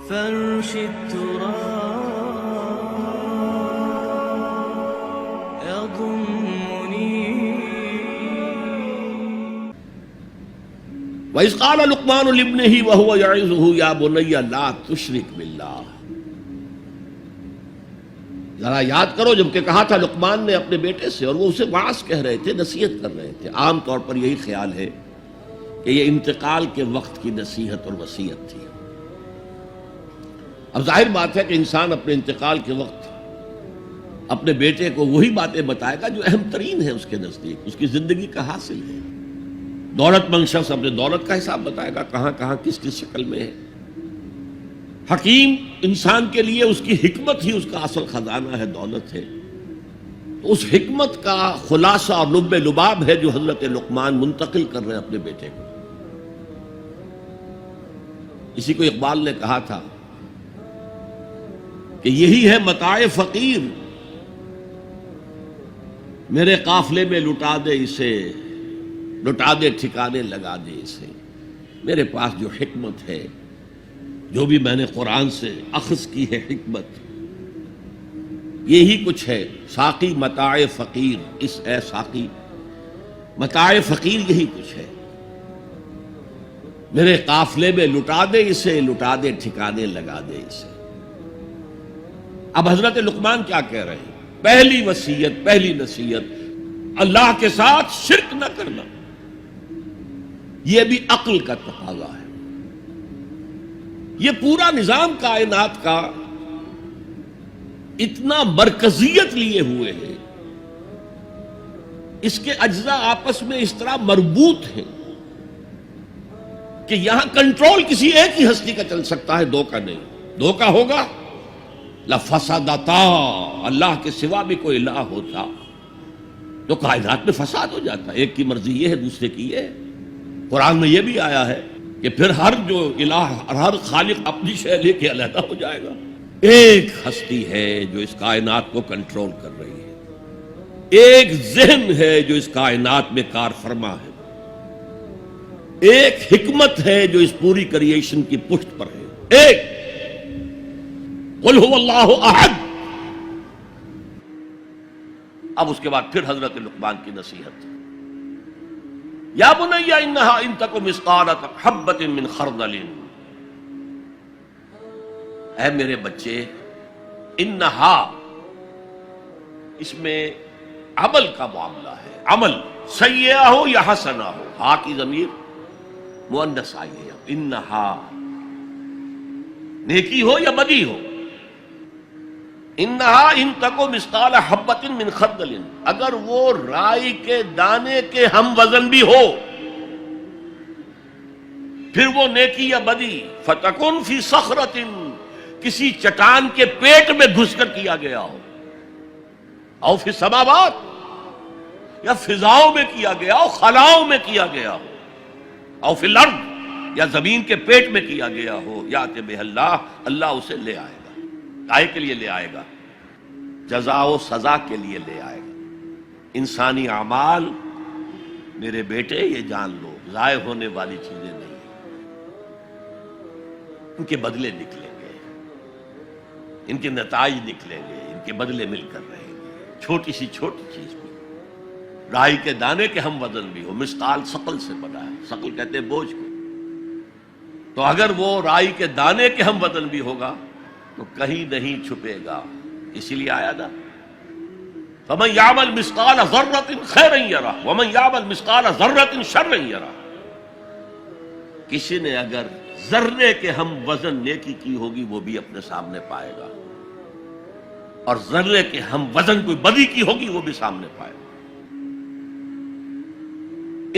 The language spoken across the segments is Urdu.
فرش التراب يضمني. وَإِذْ قَالَ لُقْمَانُ لِابْنِهِ وَهُوَ يَعِظُهُ يَا بُنَيَّ لَا تُشْرِكْ بِاللَّهِ. ذرا یاد کرو جب کہ کہا تھا لقمان نے اپنے بیٹے سے، اور وہ اسے واعظ کہہ رہے تھے، نصیحت کر رہے تھے. عام طور پر یہی خیال ہے کہ یہ انتقال کے وقت کی نصیحت اور وصیت تھی. اب ظاہر بات ہے کہ انسان اپنے انتقال کے وقت اپنے بیٹے کو وہی باتیں بتائے گا جو اہم ترین ہے اس کے نزدیک، اس کی زندگی کا حاصل ہے. دولت مند شخص اپنے دولت کا حساب بتائے گا، کہاں کہاں کس کس شکل میں ہے. حکیم انسان کے لیے اس کی حکمت ہی اس کا اصل خزانہ ہے، دولت ہے. تو اس حکمت کا خلاصہ اور لب لباب ہے جو حضرت لقمان منتقل کر رہے ہیں اپنے بیٹے کو. اسی کو اقبال نے کہا تھا کہ یہی ہے متاع فقیر، میرے قافلے میں لٹا دے اسے، لٹا دے ٹھکانے لگا دے اسے. میرے پاس جو حکمت ہے، جو بھی میں نے قرآن سے اخذ کی ہے حکمت، یہی کچھ ہے. ساقی متاع فقیر، اس اے ساقی متاع فقیر یہی کچھ ہے. میرے قافلے میں لٹا دے اسے، لٹا دے ٹھکانے لگا دے اسے. اب حضرت لقمان کیا کہہ رہے ہیں؟ پہلی وصیت، پہلی نصیحت، اللہ کے ساتھ شرک نہ کرنا. یہ بھی عقل کا تقاضا ہے. یہ پورا نظام کائنات کا اتنا مرکزیت لیے ہوئے ہے، اس کے اجزاء آپس میں اس طرح مربوط ہیں کہ یہاں کنٹرول کسی ایک ہی ہستی کا چل سکتا ہے، دو کا نہیں. دو کا ہوگا لفسدتا، اللہ کے سوا بھی کوئی الہ ہوتا تو کائنات میں فساد ہو جاتا. ایک کی مرضی یہ ہے، دوسرے کی یہ ہے. قرآن میں یہ بھی آیا ہے کہ پھر ہر جو الہ، ہر خالق اپنی شے لے کے علیحدہ ہو جائے گا. ایک ہستی ہے جو اس کائنات کو کنٹرول کر رہی ہے، ایک ذہن ہے جو اس کائنات میں کار فرما ہے، ایک حکمت ہے جو اس پوری کریشن کی پشت پر ہے. ایک قل هو اللہ احد. اب اس کے بعد پھر حضرت لقمان کی نصیحت. یا بنی انہا ان تک مثقال حبۃ من خردل. اے میرے بچے، انہا اس میں عمل کا معاملہ ہے. عمل سیئہ ہو یا حسنہ ہو، ہا کی ضمیر مؤنث آئی ہے. انہا نیکی ہو یا بدی ہو. انہا ان تکو مثقال حبۃ من خردل، اگر وہ رائی کے دانے کے ہم وزن بھی ہو، پھر وہ نیکی یا بدی. فتکن فی صخرۃ، کسی چٹان کے پیٹ میں گھس کر کیا گیا ہو، او فی السماوات، یا فضاؤں میں کیا گیا ہو، خلاؤں میں کیا گیا ہو، او فی الارض، یا زمین کے پیٹ میں کیا گیا ہو. یات بہ اللہ، اللہ اسے لے آئے گا. کائے کے لیے لے آئے گا؟ جزا و سزا کے لیے لے آئے گا. انسانی اعمال میرے بیٹے یہ جان لو ضائع ہونے والی چیزیں نہیں ہیں. ان کے بدلے نکلیں گے، ان کے نتائج نکلیں گے، ان کے بدلے مل کر رہیں گے. چھوٹی سی چھوٹی چیز بھی، رائی کے دانے کے ہم وزن بھی ہو. مثقال ثقل سے بنا ہے، ثقل کہتے ہیں بوجھ کو. تو اگر وہ رائی کے دانے کے ہم وزن بھی ہوگا تو کہیں نہیں چھپے گا. اسی لیے آیا تھا فَمَنْ يَعْمَلْ مِثْقَالَ ذَرَّةٍ خَيْرًا يَرَهُ وَمَنْ يَعْمَلْ مِثْقَالَ ذَرَّةٍ شَرًّا يَرَهُ. کسی نے اگر ذرے کے ہم وزن نیکی کی ہوگی وہ بھی اپنے سامنے پائے گا، اور ذرے کے ہم وزن کوئی بدی کی ہوگی وہ بھی سامنے پائے گا.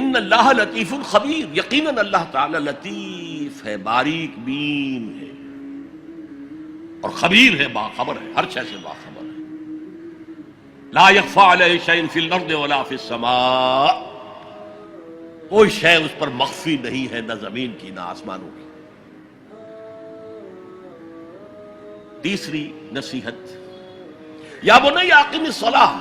ان اللہ لطیف خبیر، یقیناً اللہ تعالی لطیف ہے، باریک بین ہے، اور خبیر ہے، باخبر ہے، ہر شے سے باخبر ہے. لا یخفی علیہ شیء فی الارض ولا فی السماء، کوئی شے اس پر مخفی نہیں ہے، نہ زمین کی نہ آسمانوں کی. تیسری نصیحت، یا بنی اقم الصلاۃ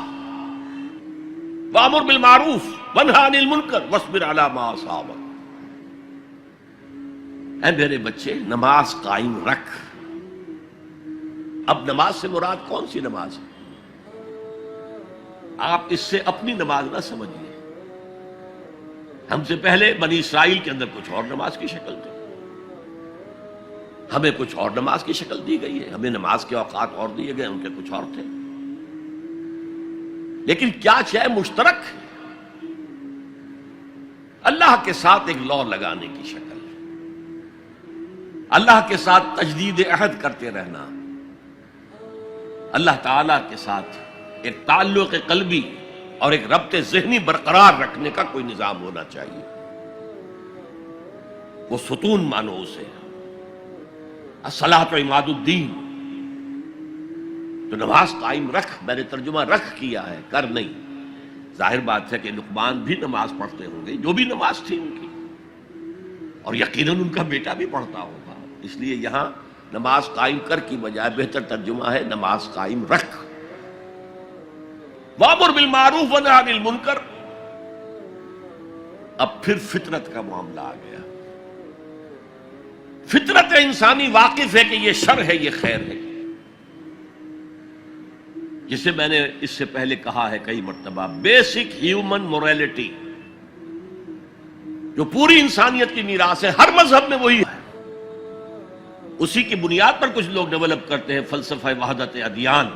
وامر بالمعروف وانہی عن المنکر واصبر علی ما اصابک. اے میرے بچے، نماز قائم رکھ، اب نماز سے مراد کون سی نماز ہے؟ آپ اس سے اپنی نماز نہ سمجھیے. ہم سے پہلے بنی اسرائیل کے اندر کچھ اور نماز کی شکل تھی، ہمیں کچھ اور نماز کی شکل دی گئی ہے، ہمیں نماز کے اوقات اور دیے گئے، ان کے کچھ اور تھے. لیکن کیا شے مشترک ہے؟ اللہ کے ساتھ ایک لو لگانے کی شکل، اللہ کے ساتھ تجدید عہد کرتے رہنا، اللہ تعالی کے ساتھ ایک تعلق قلبی اور ایک ربط ذہنی برقرار رکھنے کا کوئی نظام ہونا چاہیے. وہ ستون مانو اسے، الصلاۃ عماد الدین. تو نماز قائم رکھ، میں نے ترجمہ رکھ کیا ہے، کر نہیں. ظاہر بات ہے کہ لقمان بھی نماز پڑھتے ہوں گے، جو بھی نماز تھی ان کی، اور یقیناً ان کا بیٹا بھی پڑھتا ہوگا. اس لیے یہاں نماز قائم کر کی بجائے بہتر ترجمہ ہے نماز قائم رکھ. وَأْمُرْ بِالْمَعْرُوفِ وَانْهَ عَنِ الْمُنْكَرِ. اب پھر فطرت کا معاملہ آ گیا. فطرت انسانی واقف ہے کہ یہ شر ہے، یہ خیر ہے، جسے میں نے اس سے پہلے کہا ہے کئی مرتبہ، بیسک ہیومن موریلٹی جو پوری انسانیت کی میراث ہے، ہر مذہب میں وہی ہے. اسی کی بنیاد پر کچھ لوگ ڈیولپ کرتے ہیں فلسفہ وحدت ادیان،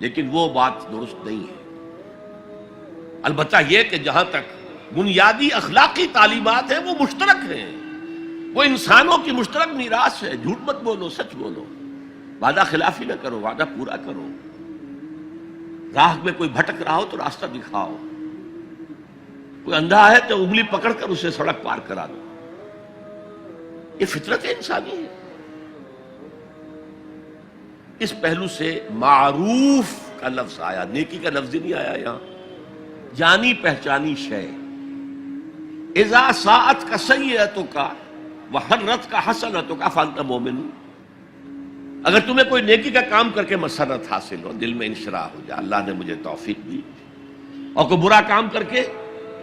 لیکن وہ بات درست نہیں ہے. البتہ یہ کہ جہاں تک بنیادی اخلاقی تعلیمات ہیں وہ مشترک ہیں، وہ انسانوں کی مشترک میراث ہے. جھوٹ مت بولو، سچ بولو، وعدہ خلافی نہ کرو، وعدہ پورا کرو. راہ میں کوئی بھٹک رہا ہو تو راستہ دکھاؤ، کوئی اندھا ہے تو انگلی پکڑ کر اسے سڑک پار کرا دو. یہ فطرت انسانی ہے. اس پہلو سے معروف کا لفظ آیا، نیکی کا لفظ ہی نہیں آیا یہاں. جانی پہچانی شے. اذا ساعت کا سیئتک وحرت کا حسنتک فانت مومن. اگر تمہیں کوئی نیکی کا کام کر کے مسرت حاصل ہو، دل میں انشراح ہو جائے اللہ نے مجھے توفیق دی، اور کوئی برا کام کر کے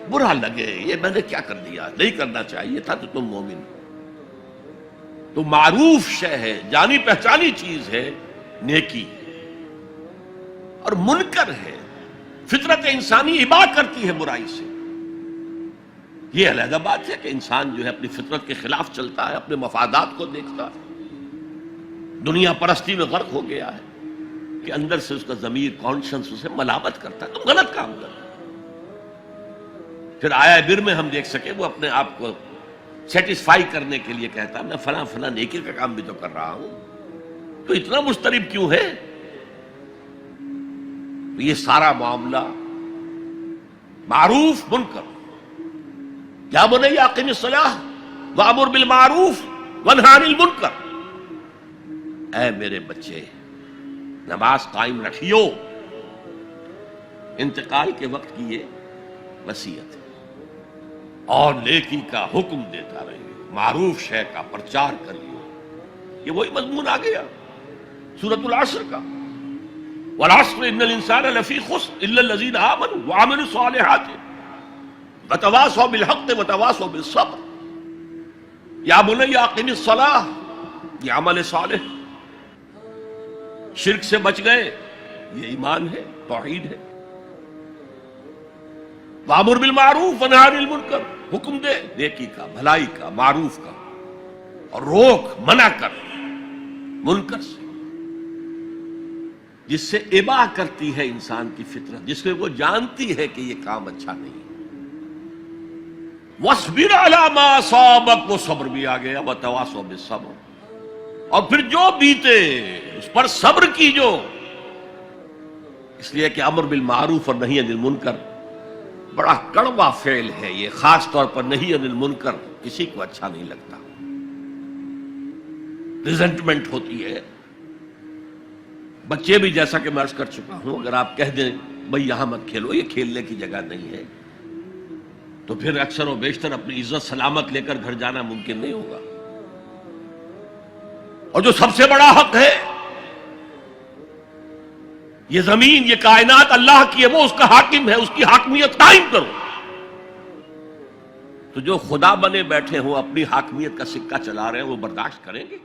برا لگے یہ میں نے کیا کر دیا، نہیں کرنا چاہیے تھا، تو تم مومن. تو معروف شے ہے، جانی پہچانی چیز ہے نیکی، اور منکر ہے، فطرت انسانی ابا کرتی ہے برائی سے. یہ علیحدہ بات ہے کہ انسان جو ہے اپنی فطرت کے خلاف چلتا ہے، اپنے مفادات کو دیکھتا ہے، دنیا پرستی میں غرق ہو گیا ہے کہ اندر سے اس کا ضمیر کانشنس اسے ملامت کرتا ہے، تم غلط کام کر رہے. پھر آیا بر میں ہم دیکھ سکے وہ اپنے آپ کو سیٹسفائی کرنے کے لیے کہتا ہے میں فلاں فلاں نیکی کا کام بھی تو کر رہا ہوں، تو اتنا مضطرب کیوں ہے؟ یہ سارا معاملہ معروف منکر. یا بنی اقم الصلاۃ وامر بالمعروف وانہی عن المنکر. اے میرے بچے نماز قائم رکھیو. انتقال کے وقت کی یہ وصیت ہے، اور نیکی کا حکم دیتا رہیے، معروف شے کا پرچار کریے. یہ وہی مضمون آ گیا سورۃ العصر کا، والعصر ان الانسان لفی خسر الا الذین آمنوا وعملوا الصالحات وتواصوا بالحق وتواصوا بالصبر. یا بنی اقم الصلاۃ، یہ عمل صالح. شرک سے بچ گئے، یہ ایمان ہے، توحید ہے. وامر بالمعروف ونہی عن المنکر، حکم دے نیکی کا، بھلائی کا، معروف کا، اور روک منع کر منکر سے، جس سے ابا کرتی ہے انسان کی فطرت، جس میں وہ جانتی ہے کہ یہ کام اچھا نہیں. وَاصْبِرْ عَلَىٰ مَا أَصَابَكَ، وہ صبر بھی آ گیا، وَتَوَاصَوْا بِالصَّبْرِ، اور پھر جو بیتے اس پر صبر کیجو. اس لیے کہ امر بالمعروف اور نہی عن المنکر بڑا کڑوا فعل ہے. یہ خاص طور پر نہی عن المنکر کسی کو اچھا نہیں لگتا، ریزنٹمنٹ ہوتی ہے. بچے بھی جیسا کہ میں عرض کر چکا ہوں، اگر آپ کہہ دیں بھئی یہاں مت کھیلو، یہ کھیلنے کی جگہ نہیں ہے، تو پھر اکثر و بیشتر اپنی عزت سلامت لے کر گھر جانا ممکن نہیں ہوگا. اور جو سب سے بڑا حق ہے، یہ زمین، یہ کائنات اللہ کی ہے، وہ اس کا حاکم ہے، اس کی حاکمیت قائم کرو. تو جو خدا بنے بیٹھے ہوں اپنی حاکمیت کا سکہ چلا رہے ہیں وہ برداشت کریں گے؟